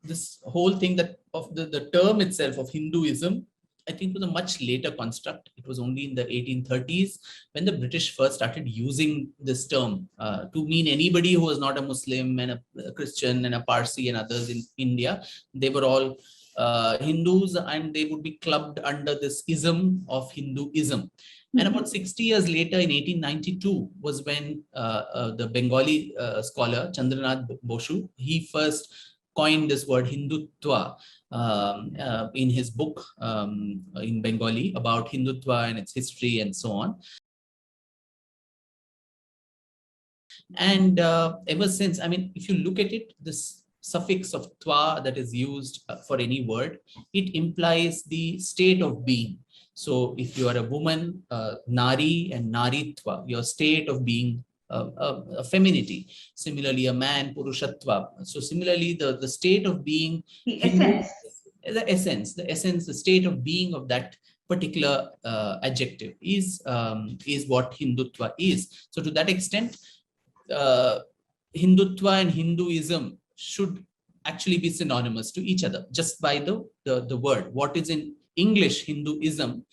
this whole thing that of the term itself of Hinduism, I think was a much later construct. It was only in the 1830s when the British first started using this term to mean anybody who was not a Muslim and a Christian and a Parsi and others in India. They were all Hindus, and they would be clubbed under this ism of Hinduism. And about 60 years later, in 1892, was when the Bengali scholar Chandranath Boshu, he first coined this word Hindutva in his book in Bengali about Hindutva and its history and so on. And ever since, I mean, if you look at it, this suffix of twa that is used for any word, it implies the state of being. So if you are a woman, nari and naritva, your state of being a femininity. Similarly, a man, purushatva. So similarly, the state of being, the essence, the state of being of that particular adjective is what Hindutva is. So to that extent, Hindutva and Hinduism should actually be synonymous to each other just by the word. What is in English Hinduism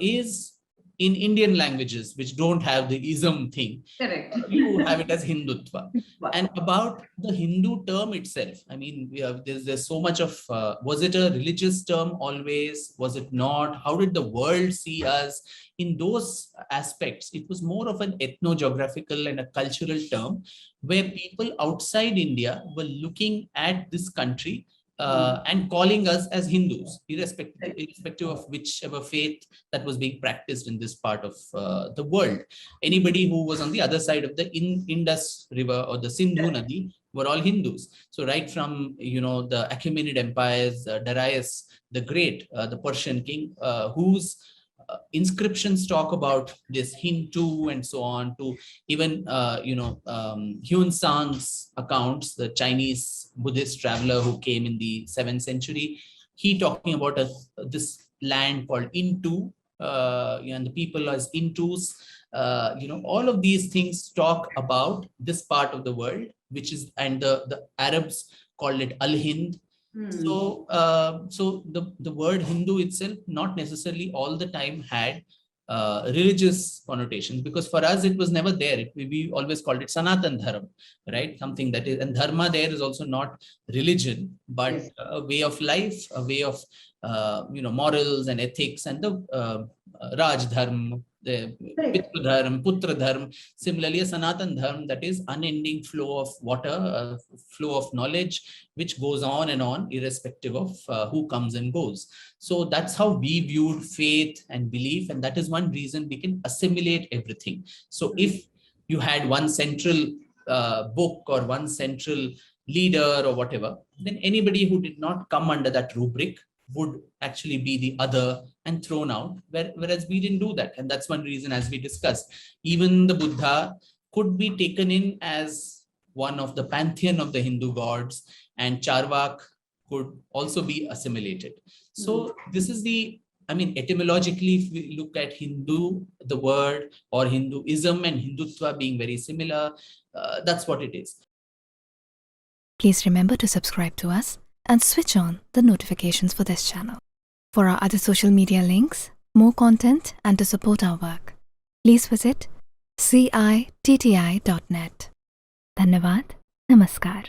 is in Indian languages which don't have the ism thing. Correct. You have it as Hindutva. And about the Hindu term itself, I mean, there's so much of, was it a religious term always? Was it not? How did the world see us? In those aspects, it was more of an ethno-geographical and a cultural term where people outside India were looking at this country and calling us as Hindus, irrespective of whichever faith that was being practiced in this part of the world. Anybody who was on the other side of the Indus River or the Sindhu Nadi were all Hindus. So right from, the Achaemenid empires, Darius the Great, the Persian king, whose inscriptions talk about this Hindu and so on, to even Hyun Sang's accounts, the Chinese Buddhist traveler who came in the 7th century, he talking about this land called Intu, and the people as Intus. All of these things talk about this part of the world, which is, and the Arabs called it Al-Hind. So, the word Hindu itself not necessarily all the time had religious connotations, because for us it was never there. We always called it Sanatan Dharma, right? Something that is, and Dharma there is also not religion, but a way of life, a way of morals and ethics, and the Raj Dharma, the Pitru Dharma, Putra Dharma. Similarly, a Sanatan Dharma, that is unending flow of water, flow of knowledge, which goes on and on, irrespective of who comes and goes. So that's how we viewed faith and belief, and that is one reason we can assimilate everything. So if you had one central book or one central leader or whatever, then anybody who did not come under that rubric would actually be the other and thrown out, whereas we didn't do that. And that's one reason, as we discussed, even the Buddha could be taken in as one of the pantheon of the Hindu gods, and Charvak could also be assimilated. So this is etymologically, if we look at Hindu, the word, or Hinduism and Hindutva being very similar, that's what it is. Please remember to subscribe to us and switch on the notifications for this channel. For our other social media links, more content, and to support our work, please visit citti.net. Dhanyavad. Namaskar.